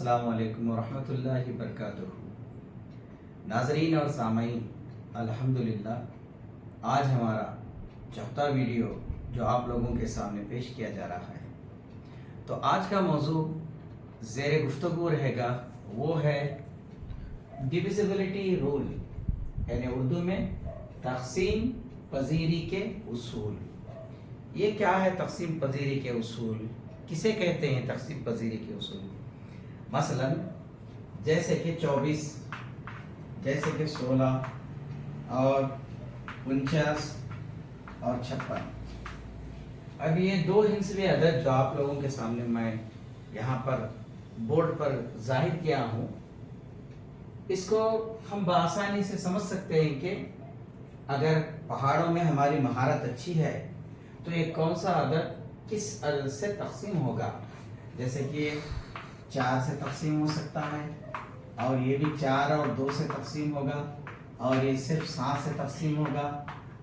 अस्सलामु अलैकुम वरहमतुल्लाहि वबरकातुहू। नाज़रीन और सामईन, अल्हम्दुलिल्लाह आज हमारा चौथा वीडियो जो आप लोगों के सामने पेश किया जा रहा है। तो आज का मौजू ज़ेर गुफ्तगू रहेगा, वो है डिविजिबिलिटी रूल, यानी उर्दू में तक़सीम पजीरी के उसूल। ये क्या है तक़सीम पजीरी के उसूल, किसे कहते हैं तक़सीम पजीरी के उसूल? मसलन जैसे कि 24, जैसे कि 16 और 49 और 56। अब ये दो हिंसवी अदद जो आप लोगों के सामने मैं यहाँ पर बोर्ड पर जाहिर किया हूँ, इसको हम बआसानी से समझ सकते हैं कि अगर पहाड़ों में हमारी महारत अच्छी है तो ये कौन सा अदद किस अदद से तक़सीम होगा। जैसे कि 4 से तक़सीम हो सकता है, और ये भी 4 और 2 से तक़सीम होगा, और ये सिर्फ 7 से तक़सीम होगा,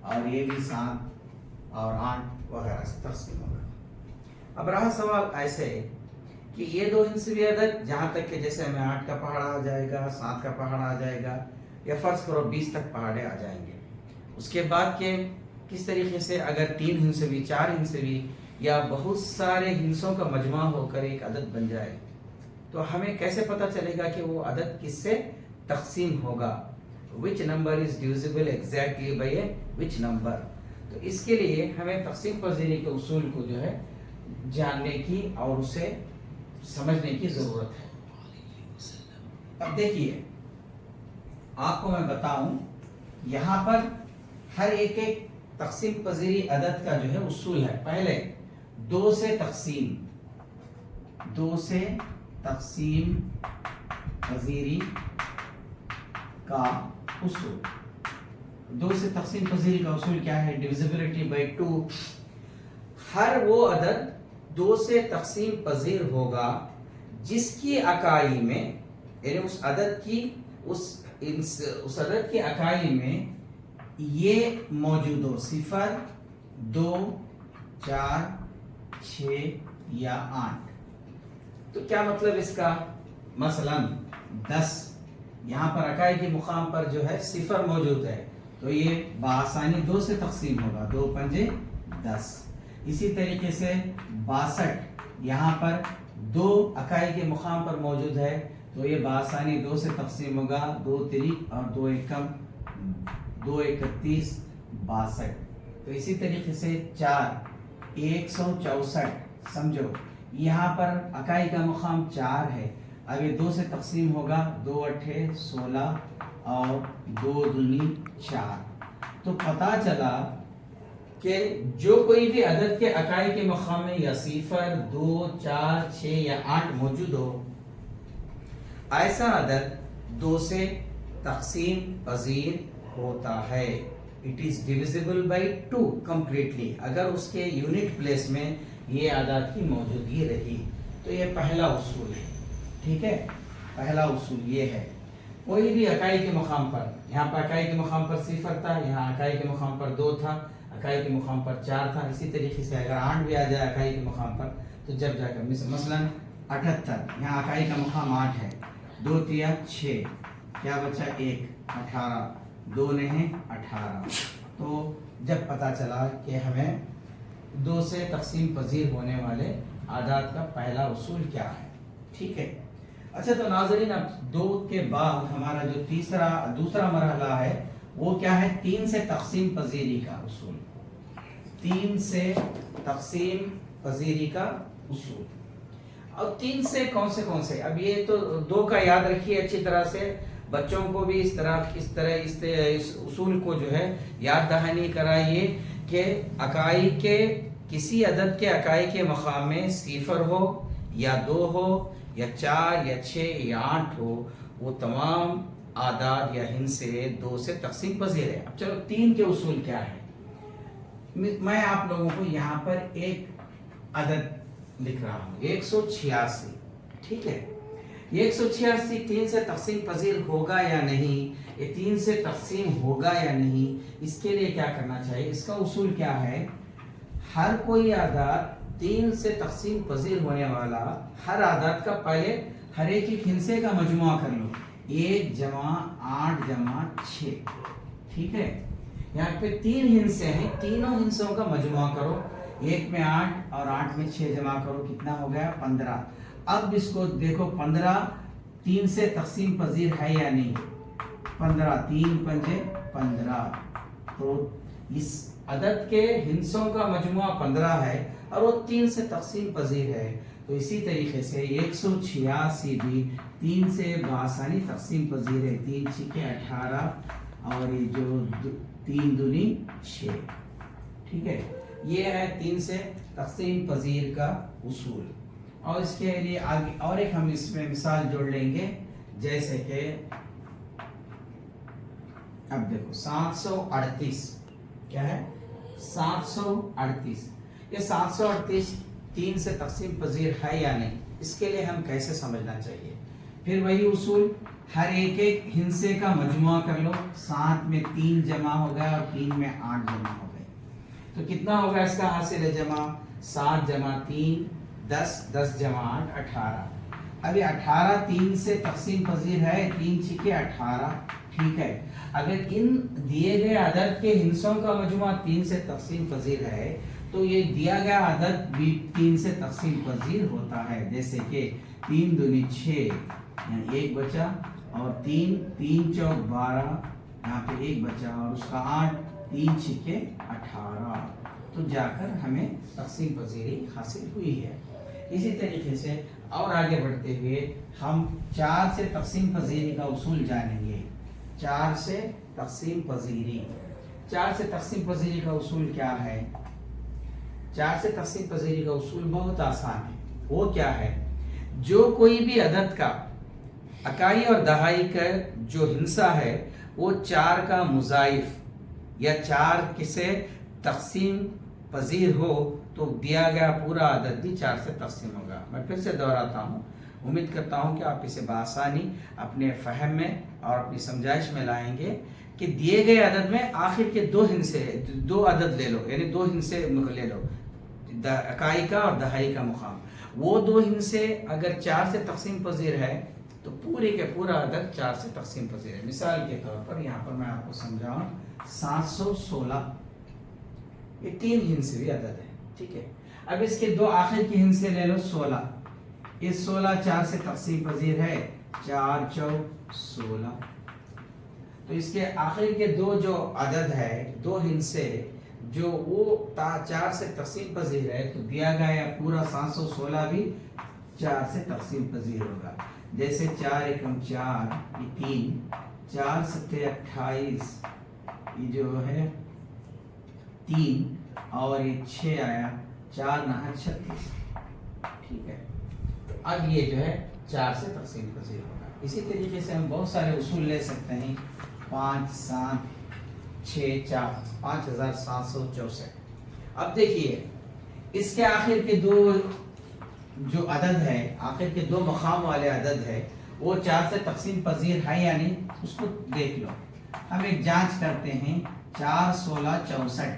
और ये भी 7 और 8 वगैरह से तक़सीम होगा। अब रहा सवाल ऐसे कि ये दो हिंसवी अदद जहाँ तक कि जैसे हमें 8 का पहाड़ा आ जाएगा, 7 का पहाड़ा आ जाएगा, या फ़र्ज़ करो 20 तक पहाड़े आ जाएंगे। उसके बाद के किस तरीके से अगर 3 हिंसवी, 4 हिंसवी या बहुत सारे हिंसों का मजमा होकर एक अदद बन जाए, तो हमें कैसे पता चलेगा कि वो अदद किससे तक़सीम होगा? Which number is divisible exactly by which number. तो इसके लिए हमें तक़सीम पजीरी के उसूल को जो है जानने की और उसे समझने की ज़रूरत है। अब देखिए, आपको मैं बताऊं, यहाँ पर हर एक तक़सीम पजीरी अदद का जो है उसूल है। पहले 2 से तक़सीम पजीरी का उसूल। 2 से तक़सीम पजीरी का उसूल क्या है? Divisibility bye 2। हर वो अदद 2 से तक़सीम पजीर होगा जिसकी अकाई में, यानी उस अदद की अकाई में ये मौजूद हो, 0, 2, 4, 6 या 8। तो क्या मतलब इसका? मसलन 10, यहाँ पर अकाई के मुकाम पर जो है 0 मौजूद है, तो ये बआसानी 2 से तक़सीम होगा, 2 पंजे 10। इसी तरीके से 62, यहाँ पर 2 अकाई के मुकाम पर मौजूद है, तो ये बआसानी 2 से तक़सीम होगा, 2 तिरिक और 2 एकम 2 31 62। तो इसी तरीके से 4, 164, समझो यहाँ पर अकाई का मुकाम 4 है, अब ये 2 से तक़सीम होगा, 2 अट्ठे 16 और 2 दूनी 4। तो पता चला कि जो कोई भी अदद के अकाई के मुकाम में या 0, 2, 4, 6 या 8 मौजूद हो, ऐसा अदद 2 से तक़सीम पजीर होता है। It is divisible by 2 completely, अगर उसके यूनिट प्लेस में ये अदद की मौजूदगी रही। तो ये पहला उसूल है, ठीक है। पहला उसूल ये है, कोई भी अकाई के मुकाम पर, यहाँ पर अकाई के मुकाम पर 0 था, यहाँ अकाई के मुकाम पर 2 था, अकाई के मुकाम पर 4 था। इसी तरीके से अगर 8 भी आ जाए अकाई के मुकाम पर, तो जब जाकर मसलन 78, यहाँ अकाई का मुकाम 8 है, 2 तिया 6, क्या बचा 1, 18, 2 नहीं 18। तो जब पता चला कि हमें 2 से तक़सीम पजीर होने वाले आदाद का पहला उसूल क्या है, ठीक है। अच्छा, तो नाज़रीन, अब 2 के बाद हमारा जो दूसरा मरहला है वो क्या है? 3 से तक़सीम पजीरी का उसूल। 3 से तक़सीम पजीरी का उसूल। अब 3 से कौन से? अब ये तो 2 का याद रखिए अच्छी तरह से, बच्चों को भी इस उसूल को जो है याद दहानी कराइए कि अकाई के किसी अदद के अकाई के मकाम में 0 हो या 2 हो या 4 या 6 या 8 हो, वो तमाम आदाद या हिंसे 2 से तक़सीम पजीर है। अब चलो 3 के उसूल क्या है? मैं आप लोगों को यहाँ पर एक अदद लिख रहा हूँ, 186, ठीक है। 186 3 से तक़सीम पजीर होगा या नहीं, ये 3 से तक़सीम होगा या नहीं, इसके लिए क्या करना चाहिए? इसका उसूल क्या है? हर कोई आदाद 3 से तक़सीम पजीर होने वाला हर आदाद का पहले हर एक हिस्से का मजमुआ कर लो, 1 जमा 8 जमा 6, ठीक है। यहाँ पे 3 हिस्से हैं, तीनों हिस्सों का मजमुआ करो, 1 में 8 और 8 में 6 जमा करो, कितना हो गया 15। अब इसको देखो 15 3 से तकसीम पजीर है या नहीं, 15 3 पंजे 15, तो इस अदद के हिस्सों का मजमुआ 15 है और वो 3 से तकसीम पजीर है। तो इसी तरीके से 186 भी 3 से बआसानी तकसीम पजीर है, 3 छिके 18 और ये जो 3 दूनी 6, ठीक है। ये है 3 से तकसीम पजीर का उसूल। और इसके लिए आगे और एक हम इसमें मिसाल जोड़ लेंगे, जैसे कि अब देखो 738 क्या है, 738, ये 738 3 से तकसीम पजीर है या नहीं, इसके लिए हम कैसे समझना चाहिए। फिर वही उसूल, हर एक हिस्से का मजमुआ कर लो, 7 में 3 जमा हो गया और 3 में 8 जमा हो गए, तो कितना होगा इसका हासिल जमा, 7 जमा 3 10, 10 जमा 8 18। अभी 18 3 से तकसीम पजीर है, 3 छिके 18, ठीक है। अगर इन दिए गए अदद के हिस्सों का मजमुआ 3 से तकसीम पजीर है तो ये दिया गया अदद भी 3 से तकसीम पजीर होता है। जैसे कि 3 दूनी 6, 1 बचा, और 3 3 चौक 12, यहाँ पे 1 बचा और उसका 8, 3 छिके 18, तो जाकर हमें तकसीम पजीरी हासिल हुई है। इसी तरीके से और आगे बढ़ते हुए हम 4 से तकसीम पजीरी का उसूल जानेंगे। 4 से तकसीम पजीरी, 4 से तकसीम पजीरी का उसूल क्या है। 4 से तकसीम पजीरी का उसूल बहुत आसान है। वो क्या है, जो कोई भी अदद का अकाई और दहाई का जो हिस्सा है वो 4 का मुजाइफ या 4 किसे तकसीम पजीर हो तो दिया गया पूरा अदद भी 4 से तकसीम होगा। मैं फिर से दोहराता हूँ, उम्मीद करता हूँ कि आप इसे बआसानी अपने फहम में और अपनी समझाइश में लाएंगे कि दिए गए अदद में आखिर के 2 हिस्से, 2 अदद ले लो, यानी 2 हिस्से ले लो, अकाई का और दहाई का मुकाम। वो 2 हिस्से अगर 4 से तकसीम पजीर है तो पूरे के पूरा अदद 4 से तकसीम पजीर है। मिसाल के तौर पर यहाँ पर मैं आपको समझाऊँ, 716 ये 3 हिस्से भी अदद है, ठीक है। अब इसके 2 आखिर के हिस्से ले लो, 16, ये 16 4 से तकसीम पजीर है, 4 चौक 16, तो इसके आखिर के 2 जो अदद है, 2 हिस्से जो वो 4 से तकसीम पजीर है, तो दिया गया पूरा 716 भी 4 से तकसीम पजीर होगा। जैसे 4 एकम 4, ये 3, 4 सत्ते 28, ये जो है 3 और ये 6 आया, 4 9 36, ठीक है। अब ये जो है 4 से तकसीम पजीर होगा। इसी तरीके से हम बहुत सारे उसूल ले सकते हैं, 5 7 6 4, 5764। अब देखिए इसके आखिर के 2 जो अदद है, आखिर के 2 मकाम वाले अदद है, वो 4 से तकसीम पजीर है या नहीं, उसको देख लो। हम एक जांच करते हैं, 4 16 64,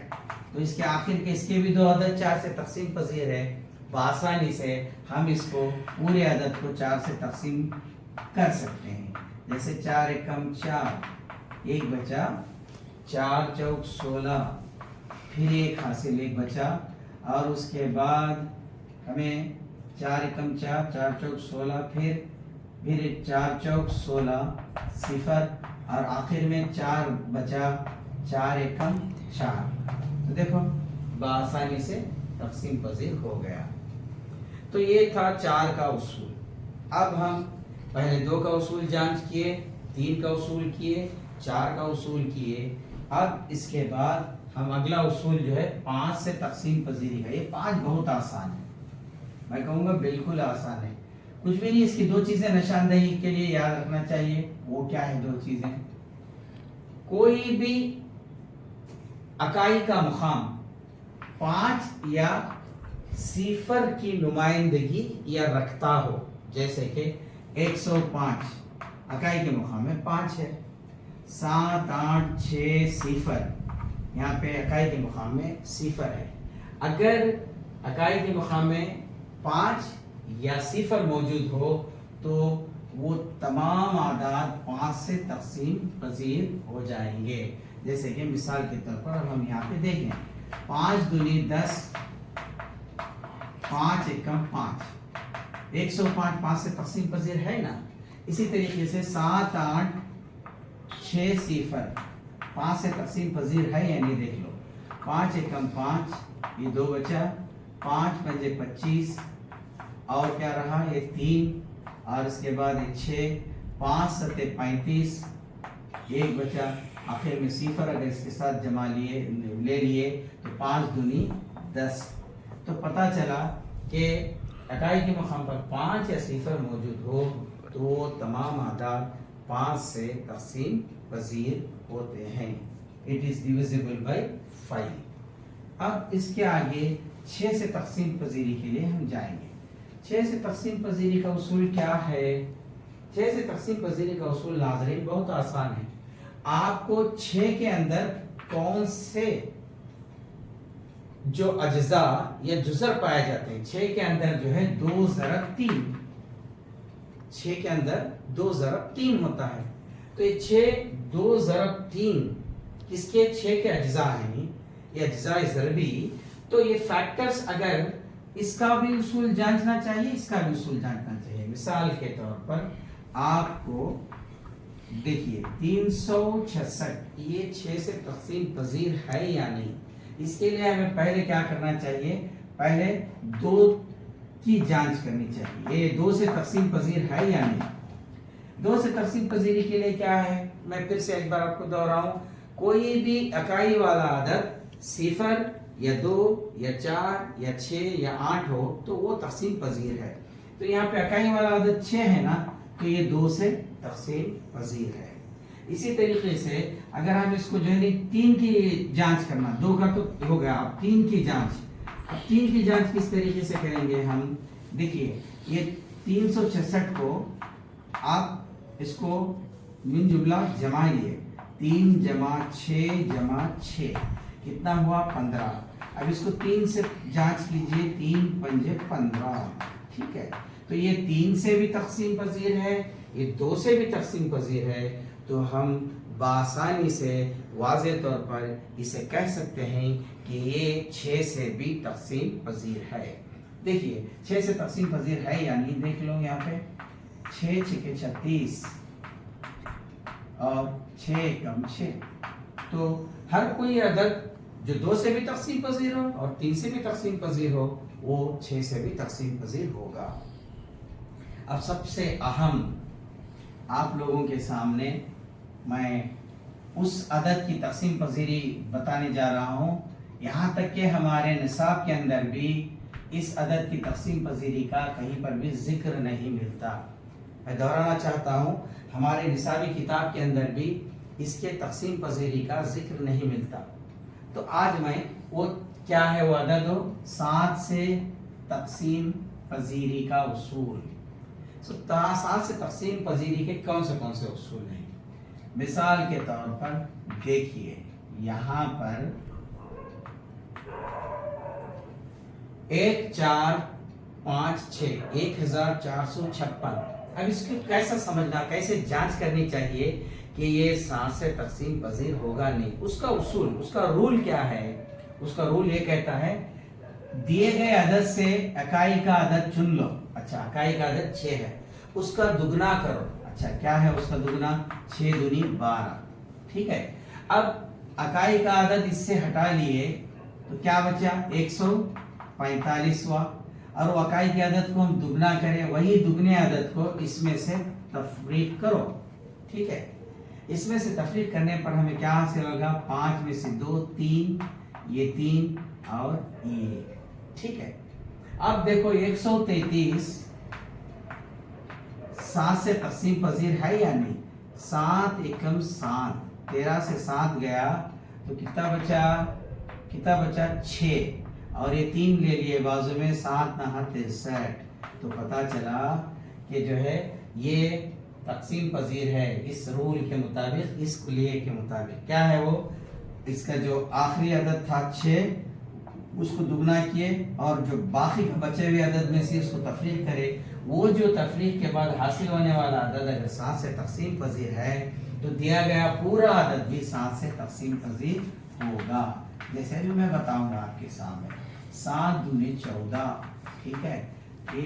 तो इसके आखिर के इसके भी 2 अदद 4 से तकसीम पजीर है। बआसानी से हम इसको पूरे अदद को 4 से तकसीम कर सकते हैं। जैसे 4 एकम 4, 1 बचा, 4 चौक 16, फिर 1 हासिल 1 बचा, और उसके बाद हमें 4 एकम 4, 4 चौक 16, फिर 4 चौक 16 सिफर, और आखिर में 4 बचा, 4 एकम 4, तो देखो बआसानी से तकसीम पजीर हो गया। तो ये था 4 का उसूल। अब हम पहले 2 का उसूल जांच किए, 3 का उसूल किए, 4 का उसूल किए। अब इसके बाद हम अगला उसूल जो है 5 से तकसीम पजीरी का। ये 5 बहुत आसान है, मैं कहूँगा बिल्कुल आसान है, कुछ भी नहीं। इसकी 2 चीजें निशानदही के लिए याद रखना चाहिए। वो क्या है 2 चीजें, कोई भी अकाई का मुकाम 5 या सिफर की नुमाइंदगी या रखता हो, जैसे कि 105 अकाई के मुकाम में 5 है, 7 8 6 सिफर, यहाँ पे अकाई के मुकाम में सिफर है। अगर अकाई के मुकाम में 5 या सिफर मौजूद हो तो वो तमाम आदाद 5 से तकसीम पजीर हो जाएंगे। जैसे कि मिसाल के तौर पर अब हम यहाँ पे देखें 5 दूनी 10, 5 एकम 5, 105 5 से तकसीम पजीर है ना। इसी तरीके से 7 8 6 0 5 से तकसीम पजीर है या नहीं देख लो। 5 एकम 5, ये 2 बचा, 5 पंजे 25 और क्या रहा ये 3 और इसके बाद ये 6, 5 सत्ते 35, 1 बचा, आखिर में सिफर अगर इसके साथ जमा ले लिए तो 5 दूनी 10। तो पता चला कि इकाई के मकाम पर 5 या सिफर मौजूद हो तो वो तमाम आदाद 5 से तकसीम पजीर होते हैं। It is divisible by 5। अब इसके आगे 6 से तकसीम पजीरी के लिए हम जाएंगे। 6 से तकसीम पजीरी का उसूल क्या है? 6 से तकसीम पजीरी का उसूल नाज़रीन बहुत आसान है। आपको 6 के अंदर कौन से जो अज्जा या जुज़र पाए जाते हैं, 6 के अंदर जो है 2 ज़रब 3, 6 के अंदर 2 ज़रब 3 होता है। तो ये 6 2 ज़रब 3 किसके 6 के अज्जा हैं, ये अज्जा ज़रबी। तो ये फैक्टर्स अगर इसका भी उसूल जांचना चाहिए, इसका भी उसूल जांचना चाहिए। मिसाल के तौर पर आपको देखिए 366 ये 6 से तकसीम पजीर है या नहीं, इसके लिए हमें पहले क्या करना चाहिए, पहले 2 की जांच करनी चाहिए। ये 2 से तकसीम पजीर है या नहीं। 2 से तकसीम पजीरी के लिए क्या है, मैं फिर से एक बार आपको दोहराऊं, कोई भी इकाई वाला आदद 0 या 2 या 4 या 6 या 8 हो तो वो तकसीम पजीर है। तो यहाँ पे इकाई वाला आदद 6 है ना, तो ये 2 से तकसीम पजीर है। इसी तरीके से अगर हम इसको जो है 3 की जांच करना, 2 का तो हो गया, अब 3 की जांच। अब 3 की जांच किस तरीके से करेंगे हम, देखिए ये 366 को आप इसको मिन जुमला जमाइए, 3 जमा 6 जमा 6 कितना हुआ 15। अब इसको 3 से जांच कीजिए, 3 पंजे 15, ठीक है। तो ये 3 से भी तकसीम पजीर है, ये 2 से भी तकसीम पजीर है। तो हम बासानी से वाज़ेह तौर पर इसे कह सकते हैं कि ये 6 से भी तकसीम पजीर है। देखिए 6 से तकसीम पजीर है या नहीं, देख लो यहाँ पे 6 6 36 और 6 कम 6। तो हर कोई अदद जो 2 से भी तकसीम पजीर हो और 3 से भी तकसीम पजीर हो वो 6 से भी तकसीम पजीर होगा। अब सबसे अहम आप लोगों के सामने मैं उस अदद की तकसीम पजीरी बताने जा रहा हूँ, यहाँ तक कि हमारे निसाब के अंदर भी इस अदद की तकसीम पजीरी का कहीं पर भी जिक्र नहीं मिलता। मैं दोहराना चाहता हूँ, हमारे निसाबी किताब के अंदर भी इसके तकसीम पजीरी का जिक्र नहीं मिलता। तो आज मैं वो क्या है वो अदद हो 7 से तकसीम पजीरी का उसूल। 7 से तकसीम पजीरी के कौन से उसूल हैं। मिसाल के तौर पर देखिए यहाँ पर 1 4 5 6 1456। अब इसको कैसा समझना, कैसे जांच करनी चाहिए कि ये 7 से तकसीम पजीर होगा नहीं। उसका उसूल, उसका रूल क्या है, उसका रूल ये कहता है दिए गए अदद से इकाई का अदद चुन लो। अच्छा इकाई का अदद 6 है, उसका दुगना करो। अच्छा क्या है उसका दुगना, 6 दूनी 12, ठीक है। अब इकाई का अदद इससे हटा लिए तो क्या बचा 145 हुआ, और वो इकाई के अदद को हम दुगना करें, वही दुगने अदद को इसमें से तफरीक करो, ठीक है। इसमें से तफरीक करने पर हमें क्या हासिल होगा, 5 में से 2 3, ये 3 और ये, ठीक है। अब देखो 133 7 से तकसीम पजीर है या नहीं। 7 एकम 7, 13 से 7 गया तो कितना बचा 6, और ये 3 ले लिए बाजू में, 7 9 63। तो पता चला कि जो है ये तकसीम पजीर है इस रूल के मुताबिक, इस कुलिये के मुताबिक। क्या है वो, इसका जो आखिरी अदद था 6 उसको दुगना किए और जो बाकी के बचे हुए अदद में से इसको तफरीक करे वो जो तफरीक के बाद हासिल होने वाला अदद अगर 7 से तकसीम पजीर है तो दिया गया पूरा अदद भी 7 से तकसीम पजीर होगा। जैसे भी मैं बताऊंगा आपके सामने, 7 दूनी 14, ठीक है, ये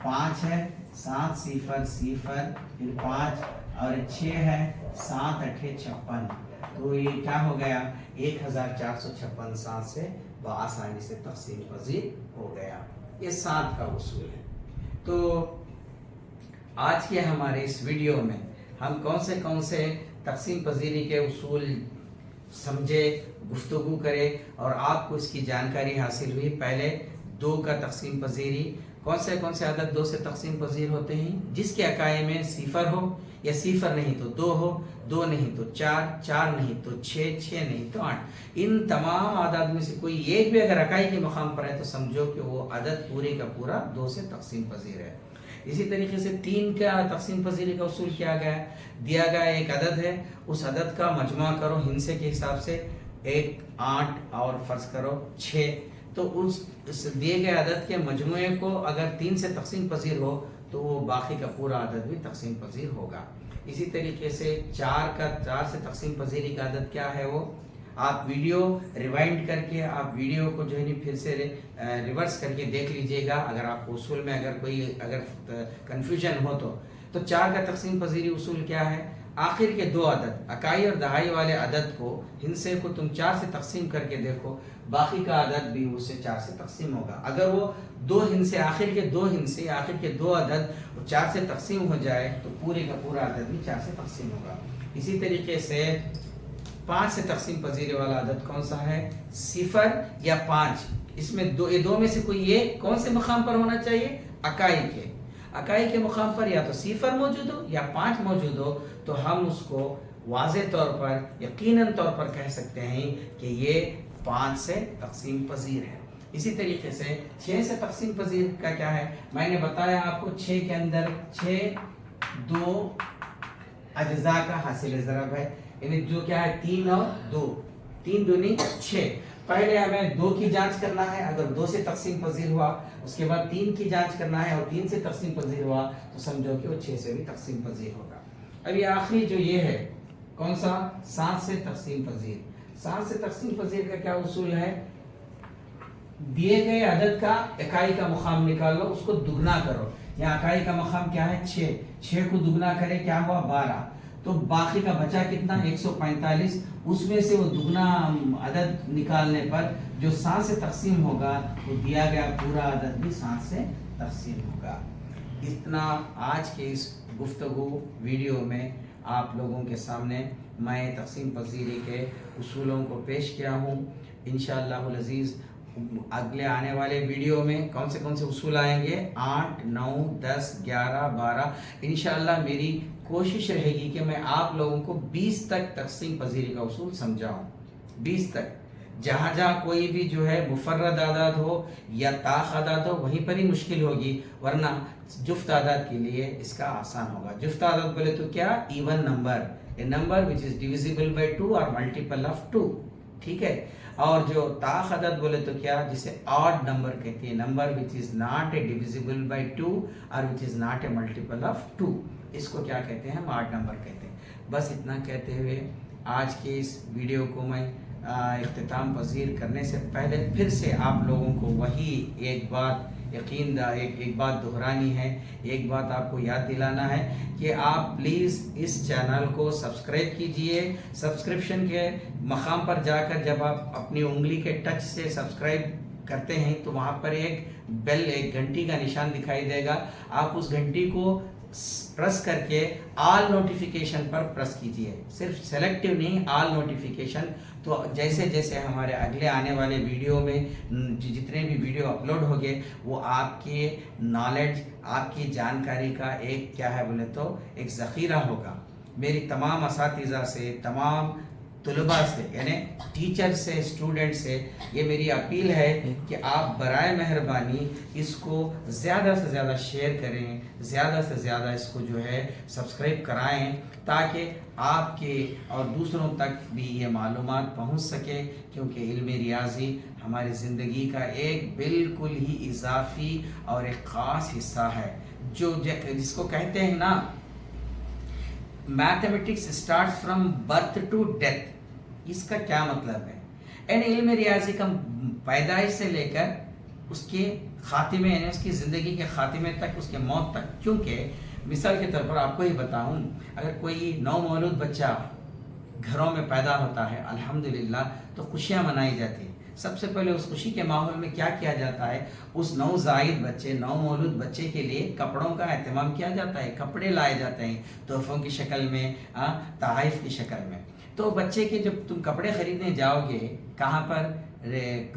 5 है, 7 सिफर सिफर, फिर 5 और 6 है, 7 8 56, तो ये क्या हो गया 1456 7 से आसानी से तकसीम पजीर हो गया। ये 7 का उसूल है। तो आज के हमारे इस वीडियो में हम कौन से तकसीम पजीरी के उसूल समझे, गुफ्तगू करें और आपको इसकी जानकारी हासिल हुई। पहले 2 का तकसीम पजीरी, कौन से अदद 2 से तकसीम पजीर होते हैं, जिसके अकाई में सिफर हो या सिफर नहीं तो 2 हो, 2 नहीं तो 4, 4 नहीं तो 6, 6 नहीं तो 8। इन तमाम आदाद में से कोई एक भी अगर अकाई के मकाम पर है तो समझो कि वो अदद पूरे का पूरा 2 से तकसीम पजीर है। इसी तरीके से 3 का तकसीम पजीरी का उसूल किया गया है, दिया गया एक अदद है, उस अदद का मजमा करो हिंसे के हिसाब से 1, 8 और फर्ज करो 6, तो उस दिए गए अदद के मजमुए को अगर 3 से तकसीम पजीर हो तो वो बाकी का पूरा अदद भी तकसीम पजीर होगा। इसी तरीके से 4 से तकसीम पजीरी का अदद क्या है, वो आप वीडियो रिवाइंड करके आप वीडियो को जो है नहीं फिर से रिवर्स करके देख लीजिएगा। अगर आपको उसूल में अगर कंफ्यूजन हो तो 4 का तकसीम पजीरी उसूल क्या है, आखिर के 2 अदद अकाई और दहाई वाले अदद को हिस्से को तुम 4 से तकसीम करके देखो, बाकी का अदद भी उससे 4 से तकसीम होगा। अगर वो 2 हिस्से आखिर के 2 अदद 4 से तकसीम हो जाए तो पूरे का पूरा अदद भी 4 से तकसीम होगा। इसी तरीके से 5 से तकसीम पजीरे वाला अदद कौन सा है, सिफर या 5। इसमें ये दो में से कोई एक कौन से मकाम पर होना चाहिए, अकाई के मुकाम पर या तो सिफर मौजूद हो या 5 मौजूद हो, तो हम उसको वाज़ेह तौर पर यकीनन तौर पर कह सकते हैं कि ये 5 से तकसीम पजीर है। इसी तरीके से 6 से तकसीम पजीर का क्या है, मैंने बताया आपको 6 के अंदर 6 2 अज्जा का हासिल ज़रब है, यानी जो क्या है 3 और 2, 3 दूनी 6। पहले हमें 2 की जांच करना है, अगर 2 से तकसीम पजीर हुआ, उसके बाद 3 की जांच करना है और 3 से तकसीम पजीर हुआ तो समझो कि वो 6 से भी तकसीम पजीर होगा। अभी आखिरी जो ये है कौन सा, 7 से तकसीम पजीर। 7 से तकसीम पजीर का क्या उसूल है, दिए गए अदद का इकाई का मुकाम निकाल लो, उसको दुगना करो। यहाँ इकाई का मुकाम क्या है 6, 6 को दुगना करे क्या हुआ 12, तो बाकी का बचा कितना 145, उसमें से वो दुगना अदद निकालने पर जो 7 से तकसीम होगा वो दिया गया पूरा अदद भी 7 से तकसीम होगा। इतना आज के इस गुफ्तगू वीडियो में आप लोगों के सामने मैं तकसीम पजीरी के उसूलों को पेश किया हूँ। इंशाअल्लाह अज़ीज़ अगले आने वाले वीडियो में कौन से उसूल आएंगे, 8, 9, 10, 11, 12। इंशाअल्लाह मेरी कोशिश रहेगी कि मैं आप लोगों को 20 तक तकसीम पजीरी का उसूल समझाऊं, 20 तक। जहाँ कोई भी जो है मुफर्रद आदाद हो या ताख आदाद हो वहीं पर ही मुश्किल होगी, वरना जुफ्त आदाद के लिए इसका आसान होगा। जुफ्त आदाद बोले तो क्या, even number, A number which is divisible by 2 और मल्टीपल ऑफ 2, ठीक है। और जो ताख अदद बोले तो क्या, जिसे ऑड नंबर कहते हैं, number which is not a divisible by 2 और which is not a multiple of 2, इसको क्या कहते हैं, हम ऑड नंबर कहते हैं। बस इतना कहते हुए आज के इस वीडियो को मैं इख्तिताम पजीर करने से पहले फिर से आप लोगों को वही एक बात एक बात दोहरानी है, एक बात आपको याद दिलाना है कि आप प्लीज़ इस चैनल को सब्सक्राइब कीजिए। सब्सक्रिप्शन के मकाम पर जाकर जब आप अपनी उंगली के टच से सब्सक्राइब करते हैं तो वहाँ पर एक बेल, एक घंटी का निशान दिखाई देगा। आप उस घंटी को प्रेस करके ऑल नोटिफिकेशन पर प्रेस कीजिए, सिर्फ सेलेक्टिव नहीं, ऑल नोटिफिकेशन। तो जैसे जैसे हमारे अगले आने वाले वीडियो में जितने भी वीडियो अपलोड होंगे वो आपके नॉलेज, आपकी जानकारी का एक क्या है बोले तो एक ज़ख़ीरा होगा। मेरी तमाम असातिज़ा से, तमाम طلباء سے یعنی ٹیچر سے اسٹوڈنٹ سے یہ میری اپیل ہے کہ آپ برائے مہربانی اس کو زیادہ سے زیادہ شیئر کریں، زیادہ سے زیادہ اس کو جو ہے سبسکرائب کرائیں، تاکہ آپ کے اور دوسروں تک بھی یہ معلومات پہنچ سکے، کیونکہ علم ریاضی ہماری زندگی کا ایک بالکل ہی اضافی اور ایک خاص حصہ ہے، جس کو کہتے ہیں نا mathematics starts from birth to death. اس کا کیا مطلب ہے؟ یعنی علم ریاضی کا پیدائش سے لے کر اس کے خاتمے، یعنی اس کی زندگی کے خاتمے تک، اس کے موت تک۔ کیونکہ مثال کے طور پر آپ کو ہی بتاؤں، اگر کوئی نو مولود بچہ گھروں میں پیدا ہوتا ہے الحمدللہ تو خوشیاں منائی جاتی ہیں۔ سب سے پہلے اس خوشی کے ماحول میں کیا کیا جاتا ہے؟ اس نوزائید بچے، نو مولود بچے کے لیے کپڑوں کا اہتمام کیا جاتا ہے، کپڑے لائے جاتے ہیں تحفوں کی شکل میں، تحائف کی شکل میں۔ تو بچے کے جب تم کپڑے خریدنے جاؤ گے کہاں پر،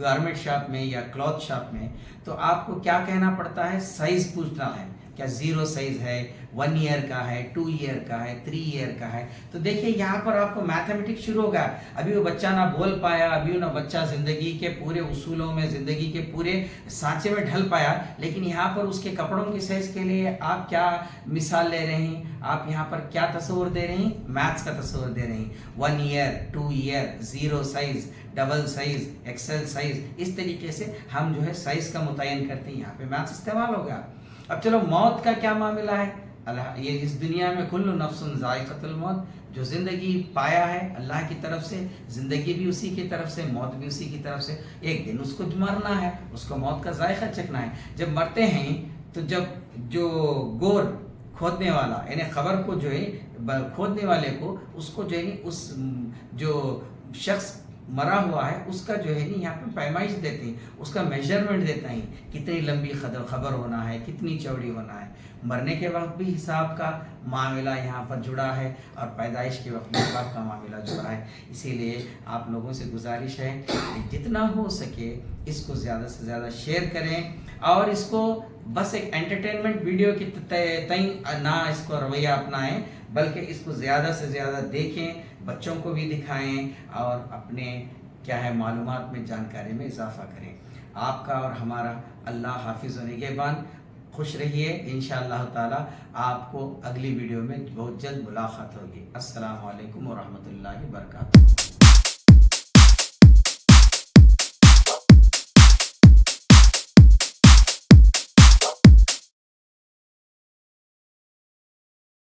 گارمنٹ شاپ میں یا کلوتھ شاپ میں، تو آپ کو کیا کہنا پڑتا ہے؟ سائز پوچھنا ہے، کیا 0 سائز ہے، 1 ایئر کا ہے، 2 ایئر کا ہے، 3 ایئر کا ہے۔ تو دیکھیں یہاں پر آپ کو میتھمیٹکس شروع ہوگا۔ ابھی وہ بچہ نہ بول پایا، ابھی وہ بچہ زندگی کے پورے اصولوں میں، زندگی کے پورے سانچے میں ڈھل پایا، لیکن یہاں پر اس کے کپڑوں کی سائز کے لیے آپ کیا مثال لے رہے ہیں؟ آپ یہاں پر کیا تصور دے رہے ہیں؟ میتھس کا تصور دے رہے ہیں۔ 1 year, 2 year, 0 size, double size, XL size, اس طریقے سے ہم جو ہے سائز کا متعین کرتے ہیں، یہاں پہ میتھس استعمال ہوگا۔ اب چلو موت کا کیا معاملہ ہے؟ یہ اس دنیا میں کل نفس ذائقۃ الموت، جو زندگی پایا ہے اللہ کی طرف سے، زندگی بھی اسی کی طرف سے، موت بھی اسی کی طرف سے، ایک دن اس کو مرنا ہے، اس کو موت کا ذائقہ چکھنا ہے۔ جب مرتے ہیں تو جب جو گور کھودنے والا، یعنی خبر کو جو ہے کھودنے والے کو، اس کو جو ہے اس جو شخص مرا ہوا ہے اس کا جو ہے یہاں پہ پیمائش دیتے ہیں، اس کا میجرمنٹ دیتا ہے، کتنی لمبی خبر ہونا ہے، کتنی چوڑی ہونا ہے۔ مرنے کے وقت بھی حساب کا معاملہ یہاں پر جڑا ہے، اور پیدائش کے وقت بھی حساب کا معاملہ جڑا ہے۔ اسی لیے آپ لوگوں سے گزارش ہے کہ جتنا ہو سکے اس کو زیادہ سے زیادہ شیئر کریں، اور اس کو بس ایک انٹرٹینمنٹ ویڈیو کی تئیں نہ اس کو رویہ اپنائیں، بلکہ اس کو زیادہ سے زیادہ دیکھیں، بچوں کو بھی دکھائیں، اور اپنے کیا ہے معلومات میں، جانکاری میں اضافہ کریں۔ آپ کا اور ہمارا اللہ حافظ و نگہبان۔ خوش رہیے، انشاءاللہ تعالی آپ کو اگلی ویڈیو میں بہت جلد ملاقات ہوگی۔ السلام علیکم ورحمۃ اللہ وبرکاتہ۔